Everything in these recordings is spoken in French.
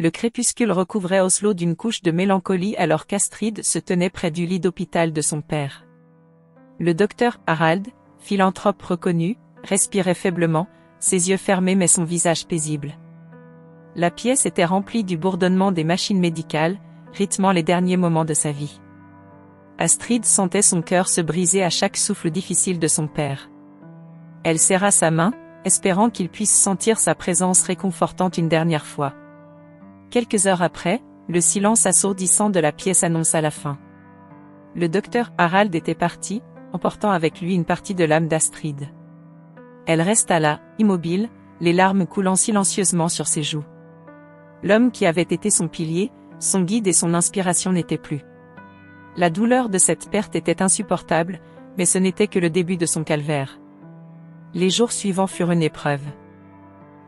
Le crépuscule recouvrait Oslo d'une couche de mélancolie alors qu'Astrid se tenait près du lit d'hôpital de son père. Le docteur Harald, philanthrope reconnu, respirait faiblement, ses yeux fermés mais son visage paisible. La pièce était remplie du bourdonnement des machines médicales, rythmant les derniers moments de sa vie. Astrid sentait son cœur se briser à chaque souffle difficile de son père. Elle serra sa main, espérant qu'il puisse sentir sa présence réconfortante une dernière fois. Quelques heures après, le silence assourdissant de la pièce annonça la fin. Le docteur Harald était parti, emportant avec lui une partie de l'âme d'Astrid. Elle resta là, immobile, les larmes coulant silencieusement sur ses joues. L'homme qui avait été son pilier, son guide et son inspiration n'était plus. La douleur de cette perte était insupportable, mais ce n'était que le début de son calvaire. Les jours suivants furent une épreuve.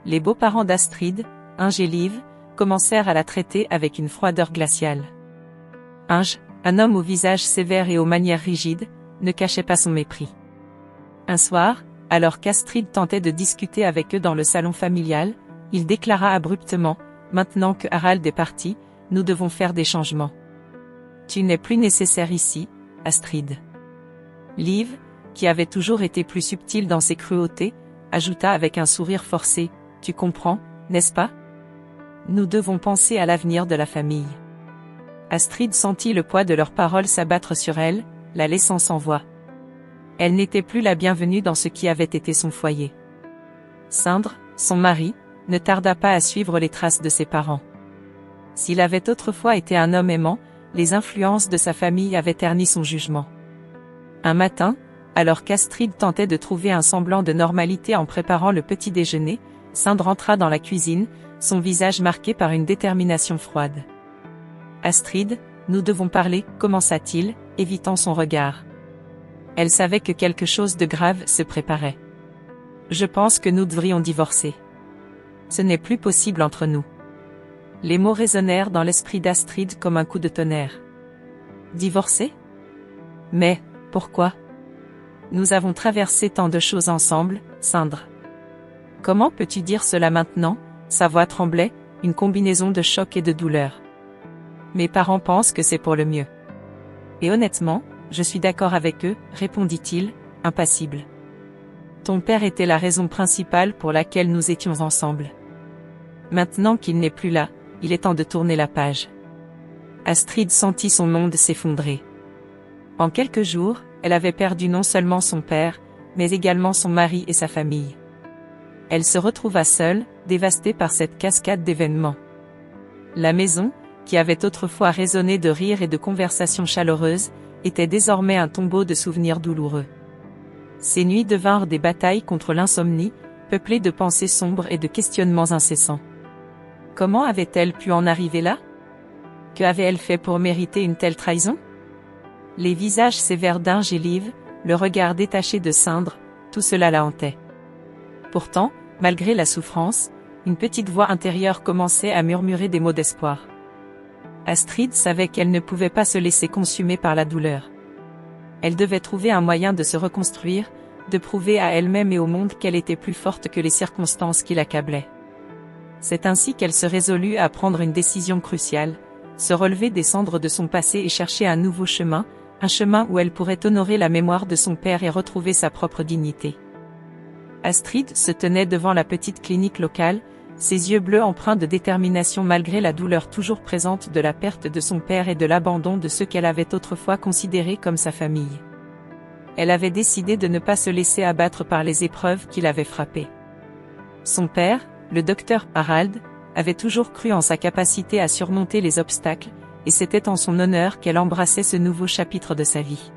Les beaux-parents d'Astrid, Inge et Liv, commencèrent à la traiter avec une froideur glaciale. Inge, un homme au visage sévère et aux manières rigides, ne cachait pas son mépris. Un soir, alors qu'Astrid tentait de discuter avec eux dans le salon familial, il déclara abruptement, « Maintenant que Harald est parti, nous devons faire des changements. Tu n'es plus nécessaire ici, Astrid. » Liv, qui avait toujours été plus subtile dans ses cruautés, ajouta avec un sourire forcé, « Tu comprends, n'est-ce pas ? Nous devons penser à l'avenir de la famille. » Astrid sentit le poids de leurs paroles s'abattre sur elle, la laissant sans voix. Elle n'était plus la bienvenue dans ce qui avait été son foyer. Sindre, son mari, ne tarda pas à suivre les traces de ses parents. S'il avait autrefois été un homme aimant, les influences de sa famille avaient terni son jugement. Un matin, alors qu'Astrid tentait de trouver un semblant de normalité en préparant le petit déjeuner, Sindre entra dans la cuisine, son visage marqué par une détermination froide. « Astrid, nous devons parler, » commença-t-il, évitant son regard. Elle savait que quelque chose de grave se préparait. « Je pense que nous devrions divorcer. Ce n'est plus possible entre nous. » Les mots résonnèrent dans l'esprit d'Astrid comme un coup de tonnerre. « Divorcer ? Mais, pourquoi ? Nous avons traversé tant de choses ensemble, Sindre. Comment peux-tu dire cela maintenant ? » Sa voix tremblait, une combinaison de choc et de douleur. « Mes parents pensent que c'est pour le mieux. Et honnêtement, je suis d'accord avec eux, » répondit-il, impassible. « Ton père était la raison principale pour laquelle nous étions ensemble. Maintenant qu'il n'est plus là, il est temps de tourner la page. » Astrid sentit son monde s'effondrer. En quelques jours, elle avait perdu non seulement son père, mais également son mari et sa famille. Elle se retrouva seule, dévastée par cette cascade d'événements. La maison, qui avait autrefois résonné de rires et de conversations chaleureuses, était désormais un tombeau de souvenirs douloureux. Ces nuits devinrent des batailles contre l'insomnie, peuplées de pensées sombres et de questionnements incessants. Comment avait-elle pu en arriver là ? Que avait-elle fait pour mériter une telle trahison ? Les visages sévères d'Inge et Liv, le regard détaché de Sindre, tout cela la hantait. Pourtant, malgré la souffrance, une petite voix intérieure commençait à murmurer des mots d'espoir. Astrid savait qu'elle ne pouvait pas se laisser consumer par la douleur. Elle devait trouver un moyen de se reconstruire, de prouver à elle-même et au monde qu'elle était plus forte que les circonstances qui l'accablaient. C'est ainsi qu'elle se résolut à prendre une décision cruciale, se relever des cendres de son passé et chercher un nouveau chemin, un chemin où elle pourrait honorer la mémoire de son père et retrouver sa propre dignité. Astrid se tenait devant la petite clinique locale, ses yeux bleus empreints de détermination malgré la douleur toujours présente de la perte de son père et de l'abandon de ceux qu'elle avait autrefois considérés comme sa famille. Elle avait décidé de ne pas se laisser abattre par les épreuves qui l'avaient frappée. Son père, le docteur Harald, avait toujours cru en sa capacité à surmonter les obstacles, et c'était en son honneur qu'elle embrassait ce nouveau chapitre de sa vie.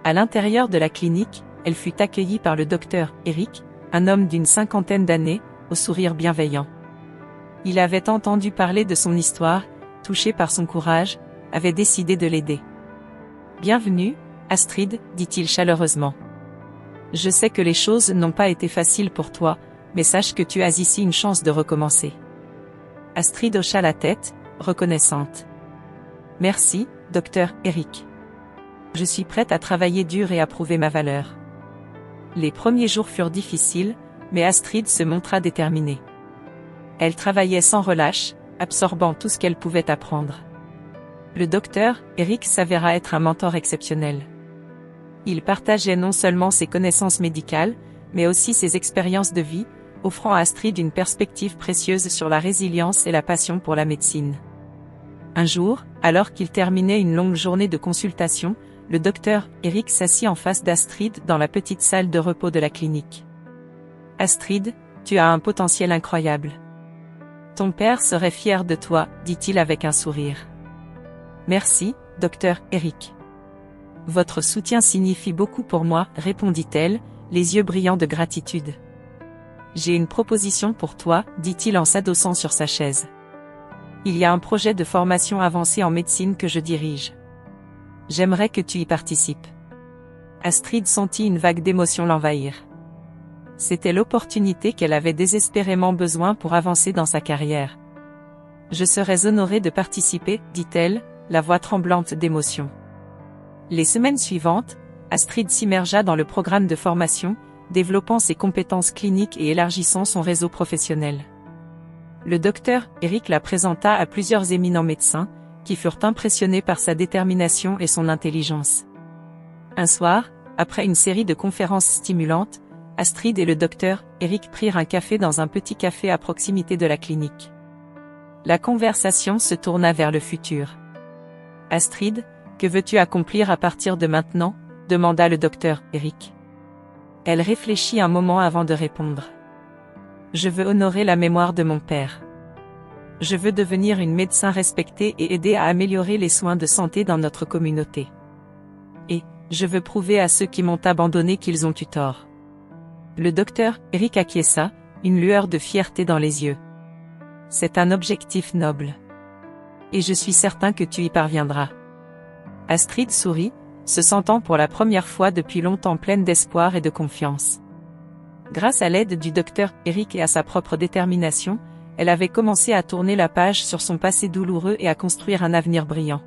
À l'intérieur de la clinique, elle fut accueillie par le docteur Eric, un homme d'une 50aine d'années, au sourire bienveillant. Il avait entendu parler de son histoire, touché par son courage, avait décidé de l'aider. « Bienvenue, Astrid, » dit-il chaleureusement. « Je sais que les choses n'ont pas été faciles pour toi, mais sache que tu as ici une chance de recommencer. » Astrid hocha la tête, reconnaissante. « Merci, docteur Eric. Je suis prête à travailler dur et à prouver ma valeur. » Les premiers jours furent difficiles, mais Astrid se montra déterminée. Elle travaillait sans relâche, absorbant tout ce qu'elle pouvait apprendre. Le docteur, Eric, s'avéra être un mentor exceptionnel. Il partageait non seulement ses connaissances médicales, mais aussi ses expériences de vie, offrant à Astrid une perspective précieuse sur la résilience et la passion pour la médecine. Un jour, alors qu'il terminait une longue journée de consultation, le docteur, Eric, s'assit en face d'Astrid dans la petite salle de repos de la clinique. « Astrid, tu as un potentiel incroyable. Ton père serait fier de toi, dit-il avec un sourire. Merci, docteur Eric. Votre soutien signifie beaucoup pour moi, répondit-elle, les yeux brillants de gratitude. J'ai une proposition pour toi, dit-il en s'adossant sur sa chaise. Il y a un projet de formation avancée en médecine que je dirige. J'aimerais que tu y participes. Astrid sentit une vague d'émotion l'envahir. C'était l'opportunité qu'elle avait désespérément besoin pour avancer dans sa carrière. Je serais honorée de participer, dit-elle, la voix tremblante d'émotion. Les semaines suivantes, Astrid s'immergea dans le programme de formation, développant ses compétences cliniques et élargissant son réseau professionnel. Le docteur Eric la présenta à plusieurs éminents médecins, qui furent impressionnés par sa détermination et son intelligence. Un soir, après une série de conférences stimulantes, Astrid et le docteur Eric prirent un café dans un petit café à proximité de la clinique. La conversation se tourna vers le futur. « Astrid, que veux-tu accomplir à partir de maintenant ?» demanda le docteur Eric. Elle réfléchit un moment avant de répondre. « Je veux honorer la mémoire de mon père. Je veux devenir une médecin respectée et aider à améliorer les soins de santé dans notre communauté. Et, je veux prouver à ceux qui m'ont abandonné qu'ils ont eu tort. » Le docteur Eric acquiesça, une lueur de fierté dans les yeux. « C'est un objectif noble. Et je suis certain que tu y parviendras. » Astrid sourit, se sentant pour la première fois depuis longtemps pleine d'espoir et de confiance. Grâce à l'aide du docteur Eric et à sa propre détermination, elle avait commencé à tourner la page sur son passé douloureux et à construire un avenir brillant.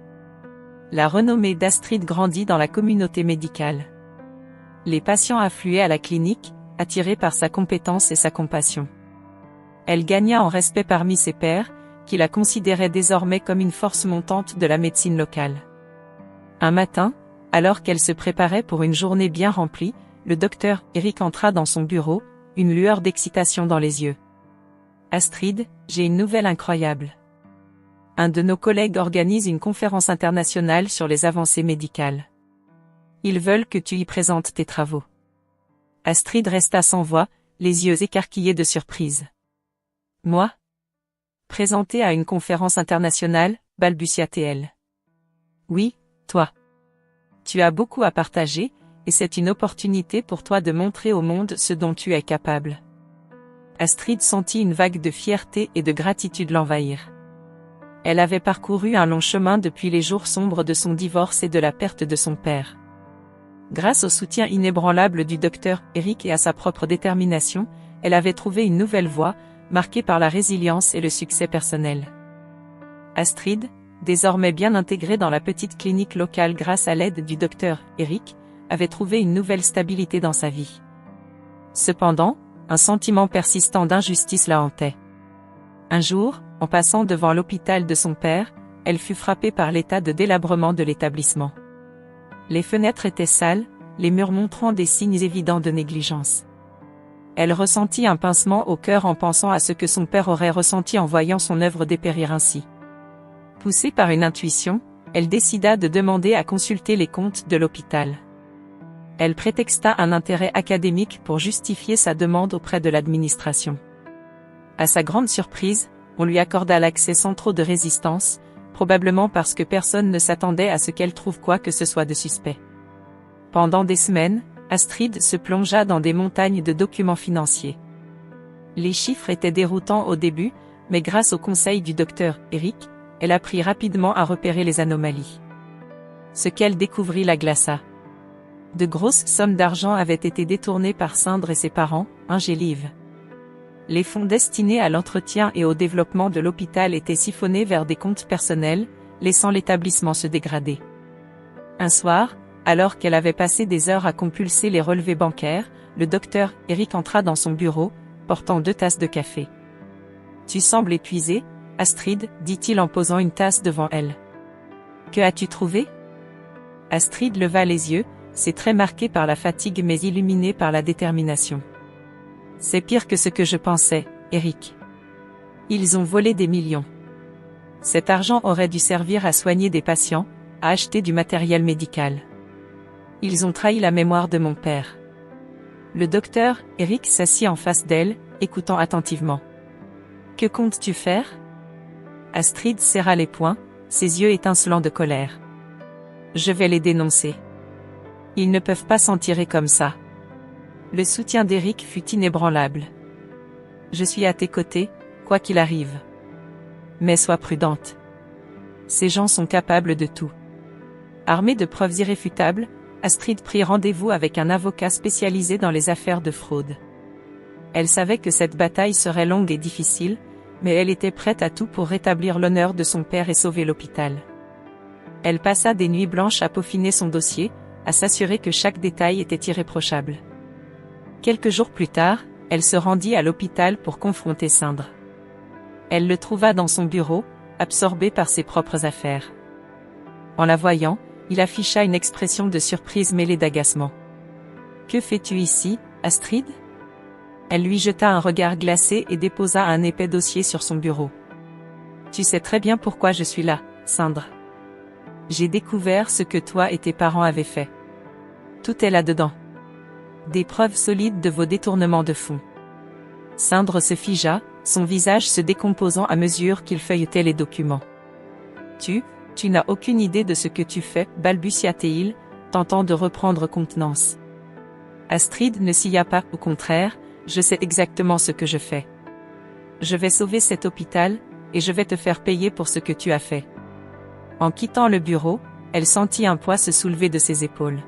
La renommée d'Astrid grandit dans la communauté médicale. Les patients affluaient à la clinique, attirés par sa compétence et sa compassion. Elle gagna en respect parmi ses pairs, qui la considéraient désormais comme une force montante de la médecine locale. Un matin, alors qu'elle se préparait pour une journée bien remplie, le docteur Eric entra dans son bureau, une lueur d'excitation dans les yeux. « Astrid, j'ai une nouvelle incroyable. Un de nos collègues organise une conférence internationale sur les avancées médicales. Ils veulent que tu y présentes tes travaux. » Astrid resta sans voix, les yeux écarquillés de surprise. « Moi ? Présenter à une conférence internationale, balbutia-t-elle. « Oui, toi. Tu as beaucoup à partager, et c'est une opportunité pour toi de montrer au monde ce dont tu es capable. » Astrid sentit une vague de fierté et de gratitude l'envahir. Elle avait parcouru un long chemin depuis les jours sombres de son divorce et de la perte de son père. Grâce au soutien inébranlable du docteur Eric et à sa propre détermination, elle avait trouvé une nouvelle voie, marquée par la résilience et le succès personnel. Astrid, désormais bien intégrée dans la petite clinique locale grâce à l'aide du docteur Eric, avait trouvé une nouvelle stabilité dans sa vie. Cependant, un sentiment persistant d'injustice la hantait. Un jour, en passant devant l'hôpital de son père, elle fut frappée par l'état de délabrement de l'établissement. Les fenêtres étaient sales, les murs montrant des signes évidents de négligence. Elle ressentit un pincement au cœur en pensant à ce que son père aurait ressenti en voyant son œuvre dépérir ainsi. Poussée par une intuition, elle décida de demander à consulter les comptes de l'hôpital. Elle prétexta un intérêt académique pour justifier sa demande auprès de l'administration. À sa grande surprise, on lui accorda l'accès sans trop de résistance, probablement parce que personne ne s'attendait à ce qu'elle trouve quoi que ce soit de suspect. Pendant des semaines, Astrid se plongea dans des montagnes de documents financiers. Les chiffres étaient déroutants au début, mais grâce au conseil du docteur Eric, elle apprit rapidement à repérer les anomalies. Ce qu'elle découvrit la glaça. De grosses sommes d'argent avaient été détournées par Sindre et ses parents, Ingélive. Les fonds destinés à l'entretien et au développement de l'hôpital étaient siphonnés vers des comptes personnels, laissant l'établissement se dégrader. Un soir, alors qu'elle avait passé des heures à compulser les relevés bancaires, le docteur Eric entra dans son bureau, portant 2 tasses de café. « Tu sembles épuisé, Astrid, dit-il en posant une tasse devant elle. Que as-tu trouvé? Astrid leva les yeux, c'est très marqué par la fatigue mais illuminé par la détermination. C'est pire que ce que je pensais, Eric. Ils ont volé des millions. Cet argent aurait dû servir à soigner des patients, à acheter du matériel médical. Ils ont trahi la mémoire de mon père. Le docteur, Eric s'assit en face d'elle, écoutant attentivement. Que comptes-tu faire? Astrid serra les poings, ses yeux étincelants de colère. Je vais les dénoncer. Ils ne peuvent pas s'en tirer comme ça. Le soutien d'Eric fut inébranlable. Je suis à tes côtés, quoi qu'il arrive. Mais sois prudente. Ces gens sont capables de tout. Armée de preuves irréfutables, Astrid prit rendez-vous avec un avocat spécialisé dans les affaires de fraude. Elle savait que cette bataille serait longue et difficile, mais elle était prête à tout pour rétablir l'honneur de son père et sauver l'hôpital. Elle passa des nuits blanches à peaufiner son dossier, à s'assurer que chaque détail était irréprochable. Quelques jours plus tard, elle se rendit à l'hôpital pour confronter Sindre. Elle le trouva dans son bureau, absorbé par ses propres affaires. En la voyant, il afficha une expression de surprise mêlée d'agacement. « Que fais-tu ici, Astrid ?» Elle lui jeta un regard glacé et déposa un épais dossier sur son bureau. « Tu sais très bien pourquoi je suis là, Sindre. J'ai découvert ce que toi et tes parents avaient fait. Tout est là-dedans. Des preuves solides de vos détournements de fonds. » Sindre se figea, son visage se décomposant à mesure qu'il feuilletait les documents. « Tu n'as aucune idée de ce que tu fais, balbutia-t-il, tentant de reprendre contenance. Astrid ne sia pas, au contraire, je sais exactement ce que je fais. Je vais sauver cet hôpital, et je vais te faire payer pour ce que tu as fait. En quittant le bureau, elle sentit un poids se soulever de ses épaules.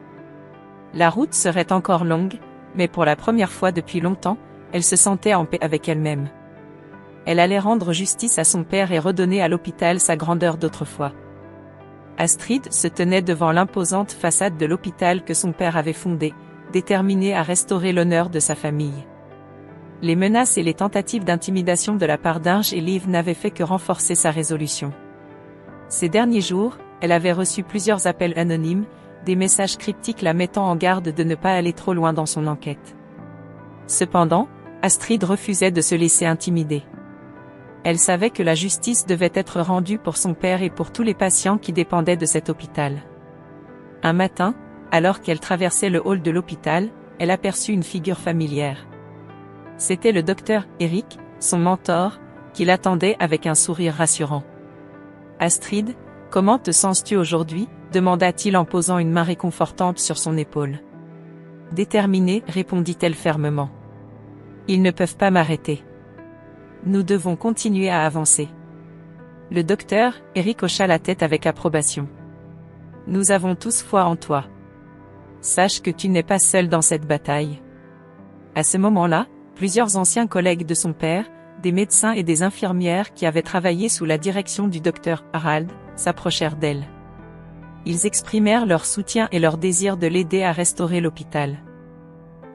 La route serait encore longue, mais pour la première fois depuis longtemps, elle se sentait en paix avec elle-même. Elle allait rendre justice à son père et redonner à l'hôpital sa grandeur d'autrefois. Astrid se tenait devant l'imposante façade de l'hôpital que son père avait fondé, déterminée à restaurer l'honneur de sa famille. Les menaces et les tentatives d'intimidation de la part d'Inge et Liv n'avaient fait que renforcer sa résolution. Ces derniers jours, elle avait reçu plusieurs appels anonymes, des messages cryptiques la mettant en garde de ne pas aller trop loin dans son enquête. Cependant, Astrid refusait de se laisser intimider. Elle savait que la justice devait être rendue pour son père et pour tous les patients qui dépendaient de cet hôpital. Un matin, alors qu'elle traversait le hall de l'hôpital, elle aperçut une figure familière. C'était le docteur Eric, son mentor, qui l'attendait avec un sourire rassurant. « Astrid, comment te sens-tu aujourd'hui ?» demanda-t-il en posant une main réconfortante sur son épaule. « Déterminée, répondit-elle fermement. « Ils ne peuvent pas m'arrêter. Nous devons continuer à avancer. » Le docteur, Eric hocha la tête avec approbation. « Nous avons tous foi en toi. Sache que tu n'es pas seul dans cette bataille. » À ce moment-là, plusieurs anciens collègues de son père, des médecins et des infirmières qui avaient travaillé sous la direction du docteur Harald, s'approchèrent d'elle. Ils exprimèrent leur soutien et leur désir de l'aider à restaurer l'hôpital.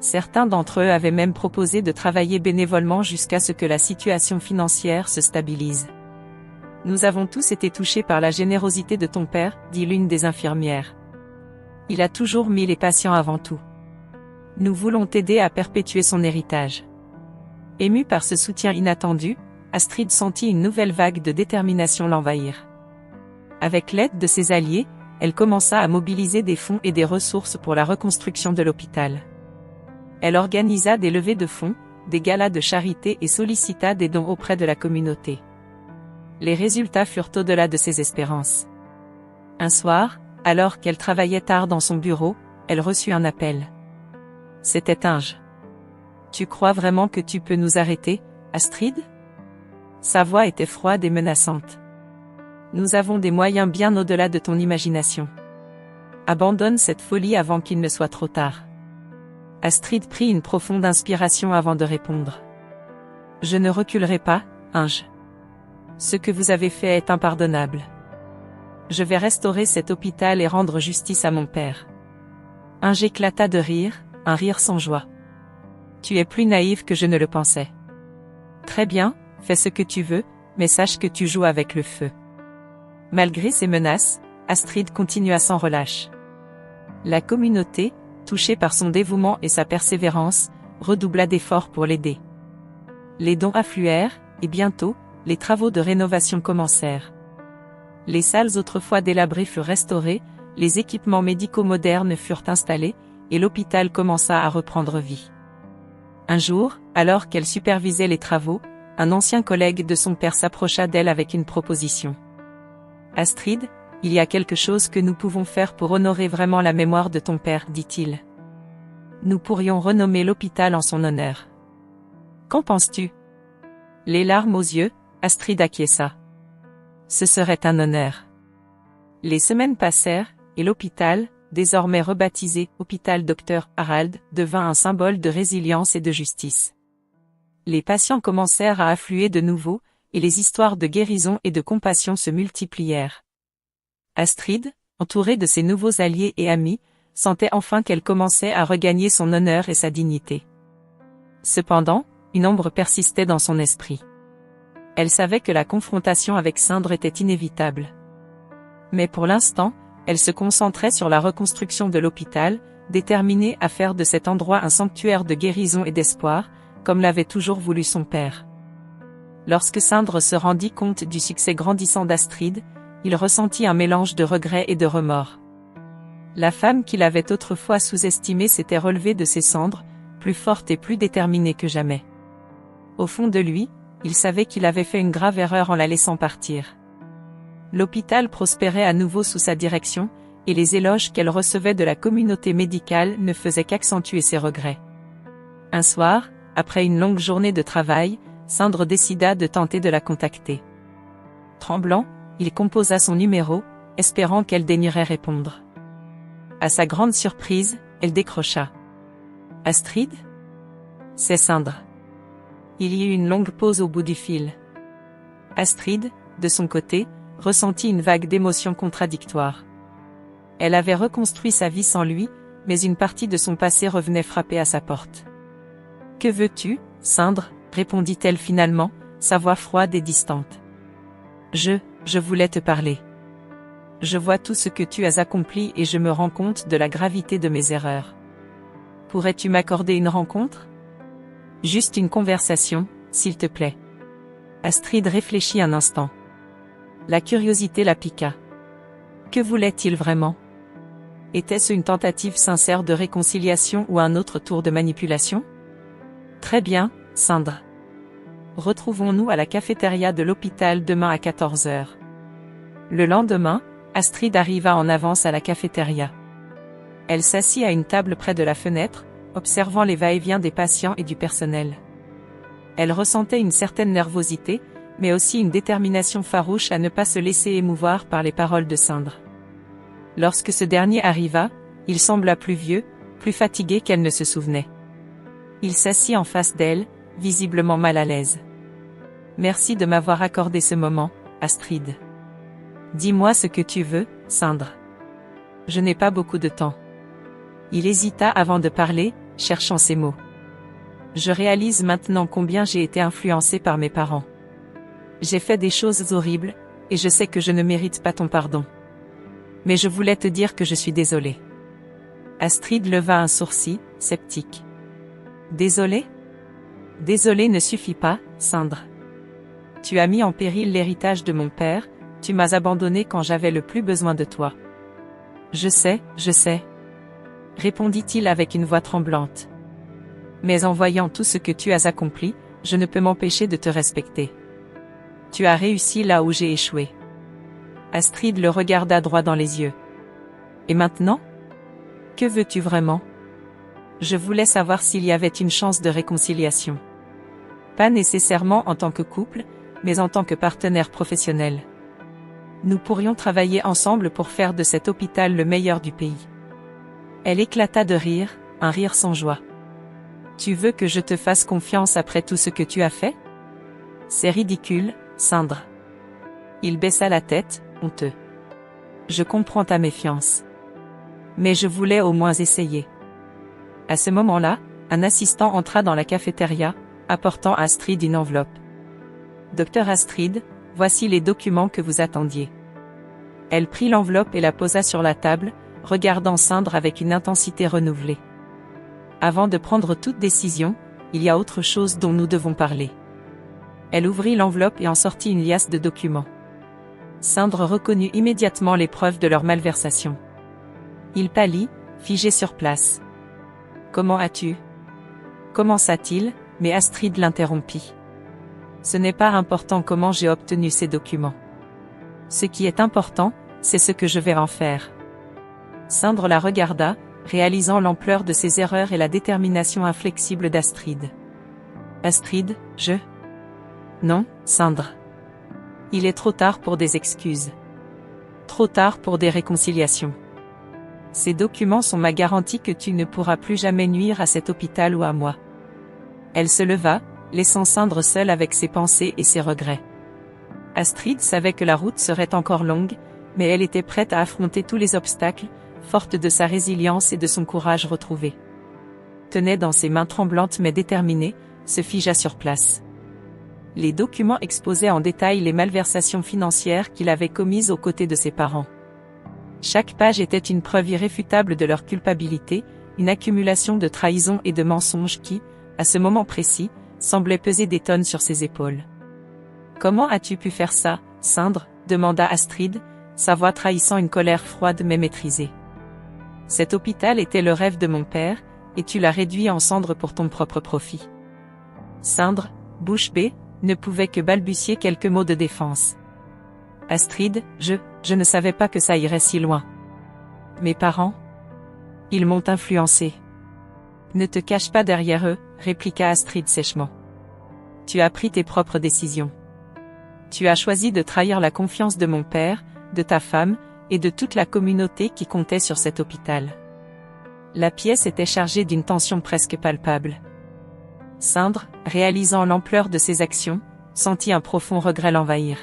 Certains d'entre eux avaient même proposé de travailler bénévolement jusqu'à ce que la situation financière se stabilise. « Nous avons tous été touchés par la générosité de ton père, dit l'une des infirmières. Il a toujours mis les patients avant tout. Nous voulons t'aider à perpétuer son héritage. » Émue par ce soutien inattendu, Astrid sentit une nouvelle vague de détermination l'envahir. Avec l'aide de ses alliés, elle commença à mobiliser des fonds et des ressources pour la reconstruction de l'hôpital. Elle organisa des levées de fonds, des galas de charité et sollicita des dons auprès de la communauté. Les résultats furent au-delà de ses espérances. Un soir, alors qu'elle travaillait tard dans son bureau, elle reçut un appel. C'était Inge. « Tu crois vraiment que tu peux nous arrêter, Astrid ?» Sa voix était froide et menaçante. « Nous avons des moyens bien au-delà de ton imagination. Abandonne cette folie avant qu'il ne soit trop tard. » Astrid prit une profonde inspiration avant de répondre. « Je ne reculerai pas, Inge. Ce que vous avez fait est impardonnable. Je vais restaurer cet hôpital et rendre justice à mon père. » Inge éclata de rire, un rire sans joie. « Tu es plus naïve que je ne le pensais. » « Très bien, fais ce que tu veux, mais sache que tu joues avec le feu. Malgré ces menaces, Astrid continua sans relâche. La communauté, touchée par son dévouement et sa persévérance, redoubla d'efforts pour l'aider. Les dons affluèrent, et bientôt, les travaux de rénovation commencèrent. Les salles autrefois délabrées furent restaurées, les équipements médicaux modernes furent installés, et l'hôpital commença à reprendre vie. Un jour, alors qu'elle supervisait les travaux, un ancien collègue de son père s'approcha d'elle avec une proposition. « Astrid, il y a quelque chose que nous pouvons faire pour honorer vraiment la mémoire de ton père, dit-il. Nous pourrions renommer l'hôpital en son honneur. Qu'en penses-tu » Les larmes aux yeux, Astrid acquiesça. Ce serait un honneur. Les semaines passèrent, et l'hôpital, désormais rebaptisé « Hôpital Dr Harald », devint un symbole de résilience et de justice. Les patients commencèrent à affluer de nouveau, et les histoires de guérison et de compassion se multiplièrent. Astrid, entourée de ses nouveaux alliés et amis, sentait enfin qu'elle commençait à regagner son honneur et sa dignité. Cependant, une ombre persistait dans son esprit. Elle savait que la confrontation avec Sindre était inévitable. Mais pour l'instant, elle se concentrait sur la reconstruction de l'hôpital, déterminée à faire de cet endroit un sanctuaire de guérison et d'espoir, comme l'avait toujours voulu son père. Lorsque Sindre se rendit compte du succès grandissant d'Astrid, il ressentit un mélange de regret et de remords. La femme qu'il avait autrefois sous-estimée s'était relevée de ses cendres, plus forte et plus déterminée que jamais. Au fond de lui, il savait qu'il avait fait une grave erreur en la laissant partir. L'hôpital prospérait à nouveau sous sa direction, et les éloges qu'elle recevait de la communauté médicale ne faisaient qu'accentuer ses regrets. Un soir, après une longue journée de travail, Sindre décida de tenter de la contacter. Tremblant, il composa son numéro, espérant qu'elle daignerait répondre. À sa grande surprise, elle décrocha. « Astrid ?» « C'est Sindre. » Il y eut une longue pause au bout du fil. Astrid, de son côté, ressentit une vague d'émotions contradictoires. Elle avait reconstruit sa vie sans lui, mais une partie de son passé revenait frapper à sa porte. « Que veux-tu, Sindre ?» répondit-elle finalement, sa voix froide et distante. « Je voulais te parler. Je vois tout ce que tu as accompli et je me rends compte de la gravité de mes erreurs. Pourrais-tu m'accorder une rencontre ? Juste une conversation, s'il te plaît. » Astrid réfléchit un instant. La curiosité la piqua. Que voulait-il vraiment ? Était-ce une tentative sincère de réconciliation ou un autre tour de manipulation ? Très bien, Sindre. Retrouvons-nous à la cafétéria de l'hôpital demain à 14 h. Le lendemain, Astrid arriva en avance à la cafétéria. Elle s'assit à une table près de la fenêtre, observant les va-et-vient des patients et du personnel. Elle ressentait une certaine nervosité, mais aussi une détermination farouche à ne pas se laisser émouvoir par les paroles de Sindre. Lorsque ce dernier arriva, il sembla plus vieux, plus fatigué qu'elle ne se souvenait. Il s'assit en face d'elle, visiblement mal à l'aise. « Merci de m'avoir accordé ce moment, Astrid. Dis-moi ce que tu veux, Sindre. Je n'ai pas beaucoup de temps. » Il hésita avant de parler, cherchant ses mots. « Je réalise maintenant combien j'ai été influencé par mes parents. J'ai fait des choses horribles, et je sais que je ne mérite pas ton pardon. Mais je voulais te dire que je suis désolée. » Astrid leva un sourcil, sceptique. « Désolée ? Désolée ne suffit pas, Sindre. Tu as mis en péril l'héritage de mon père, tu m'as abandonné quand j'avais le plus besoin de toi. »« Je sais, répondit-il avec une voix tremblante. Mais en voyant tout ce que tu as accompli, je ne peux m'empêcher de te respecter. Tu as réussi là où j'ai échoué. » Astrid le regarda droit dans les yeux. « Et maintenant ? Que veux-tu vraiment ? Je voulais savoir s'il y avait une chance de réconciliation. Pas nécessairement en tant que couple, mais en tant que partenaire professionnel. Nous pourrions travailler ensemble pour faire de cet hôpital le meilleur du pays. » Elle éclata de rire, un rire sans joie. « Tu veux que je te fasse confiance après tout ce que tu as fait ? C'est ridicule, Sindre. » Il baissa la tête, honteux. « Je comprends ta méfiance. Mais je voulais au moins essayer. » À ce moment-là, un assistant entra dans la cafétéria, apportant à Astrid une enveloppe. « Docteur Astrid, Voici les documents que vous attendiez. Elle prit l'enveloppe et la posa sur la table, regardant Sandre avec une intensité renouvelée. Avant de prendre toute décision, il y a autre chose dont nous devons parler. Elle ouvrit l'enveloppe et en sortit une liasse de documents. Sandre reconnut immédiatement les preuves de leur malversation. Il pâlit, figé sur place. « Comment as-tu » commença-t-il, mais Astrid l'interrompit. « Ce n'est pas important comment j'ai obtenu ces documents. Ce qui est important, c'est ce que je vais en faire. » Sandre la regarda, réalisant l'ampleur de ses erreurs et la détermination inflexible d'Astrid. « Astrid, je... » « Non, Sandre. Il est trop tard pour des excuses. Trop tard pour des réconciliations. Ces documents sont ma garantie que tu ne pourras plus jamais nuire à cet hôpital ou à moi. » Elle se leva, laissant Sandre seule avec ses pensées et ses regrets. Astrid savait que la route serait encore longue, mais elle était prête à affronter tous les obstacles, forte de sa résilience et de son courage retrouvé. Tenait dans ses mains tremblantes mais déterminées, se figea sur place. Les documents exposaient en détail les malversations financières qu'il avait commises aux côtés de ses parents. Chaque page était une preuve irréfutable de leur culpabilité, une accumulation de trahisons et de mensonges qui, à ce moment précis, semblait peser des tonnes sur ses épaules. « Comment as-tu pu faire ça, Sandre » demanda Astrid, sa voix trahissant une colère froide mais maîtrisée. « Cet hôpital était le rêve de mon père, et tu l'as réduit en cendres pour ton propre profit. » Sandre, bouche bée, ne pouvait que balbutier quelques mots de défense. « Astrid, je ne savais pas que ça irait si loin. Mes parents ? Ils m'ont influencé. » « Ne te cache pas derrière eux, » répliqua Astrid sèchement. « Tu as pris tes propres décisions. Tu as choisi de trahir la confiance de mon père, de ta femme, et de toute la communauté qui comptait sur cet hôpital. » La pièce était chargée d'une tension presque palpable. Sandre, réalisant l'ampleur de ses actions, sentit un profond regret l'envahir.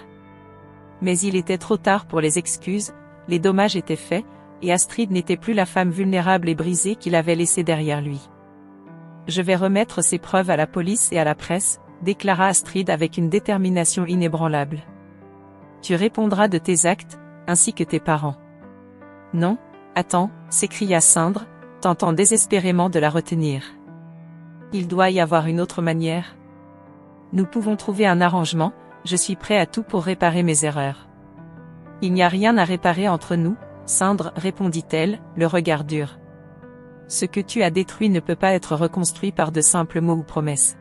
Mais il était trop tard pour les excuses, les dommages étaient faits, et Astrid n'était plus la femme vulnérable et brisée qu'il avait laissée derrière lui. « Je vais remettre ces preuves à la police et à la presse, » déclara Astrid avec une détermination inébranlable. « Tu répondras de tes actes, ainsi que tes parents. »« Non, attends » s'écria Sandre, tentant désespérément de la retenir. « Il doit y avoir une autre manière. Nous pouvons trouver un arrangement, je suis prêt à tout pour réparer mes erreurs. »« Il n'y a rien à réparer entre nous, Sandre, » répondit-elle, le regard dur. « Ce que tu as détruit ne peut pas être reconstruit par de simples mots ou promesses.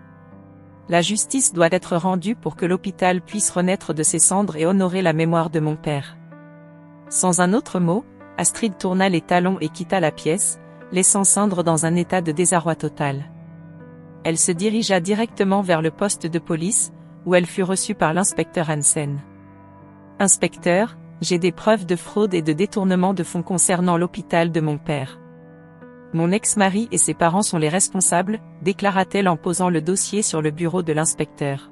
La justice doit être rendue pour que l'hôpital puisse renaître de ses cendres et honorer la mémoire de mon père. » Sans un autre mot, Astrid tourna les talons et quitta la pièce, laissant Sandre dans un état de désarroi total. Elle se dirigea directement vers le poste de police, où elle fut reçue par l'inspecteur Hansen. « Inspecteur, j'ai des preuves de fraude et de détournement de fonds concernant l'hôpital de mon père. Mon ex-mari et ses parents sont les responsables, » déclara-t-elle en posant le dossier sur le bureau de l'inspecteur.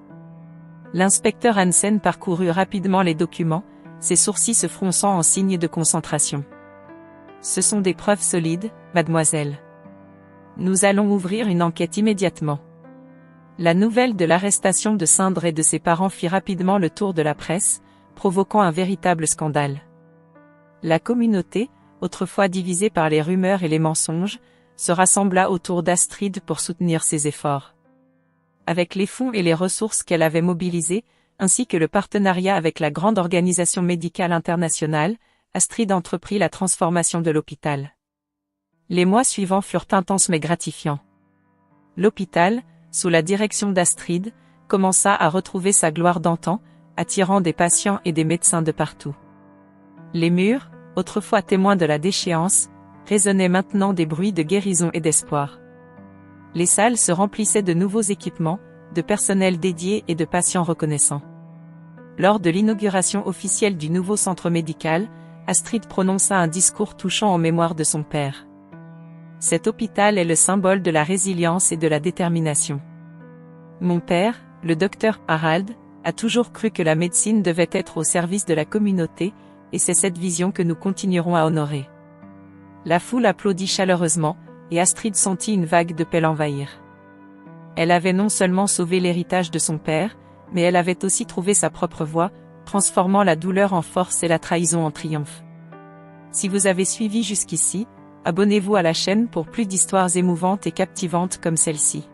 L'inspecteur Hansen parcourut rapidement les documents, ses sourcils se fronçant en signe de concentration. « Ce sont des preuves solides, mademoiselle. Nous allons ouvrir une enquête immédiatement. » La nouvelle de l'arrestation de Sandre et de ses parents fit rapidement le tour de la presse, provoquant un véritable scandale. La communauté, autrefois divisée par les rumeurs et les mensonges, se rassembla autour d'Astrid pour soutenir ses efforts. Avec les fonds et les ressources qu'elle avait mobilisés, ainsi que le partenariat avec la grande organisation médicale internationale, Astrid entreprit la transformation de l'hôpital. Les mois suivants furent intenses mais gratifiants. L'hôpital, sous la direction d'Astrid, commença à retrouver sa gloire d'antan, attirant des patients et des médecins de partout. Les murs, autrefois témoins de la déchéance, résonnaient maintenant des bruits de guérison et d'espoir. Les salles se remplissaient de nouveaux équipements, de personnel dédié et de patients reconnaissants. Lors de l'inauguration officielle du nouveau centre médical, Astrid prononça un discours touchant en mémoire de son père. Cet hôpital est le symbole de la résilience et de la détermination. Mon père, le docteur Harald, a toujours cru que la médecine devait être au service de la communauté, et c'est cette vision que nous continuerons à honorer. La foule applaudit chaleureusement, et Astrid sentit une vague de paix l'envahir. Elle avait non seulement sauvé l'héritage de son père, mais elle avait aussi trouvé sa propre voie, transformant la douleur en force et la trahison en triomphe. Si vous avez suivi jusqu'ici, abonnez-vous à la chaîne pour plus d'histoires émouvantes et captivantes comme celle-ci.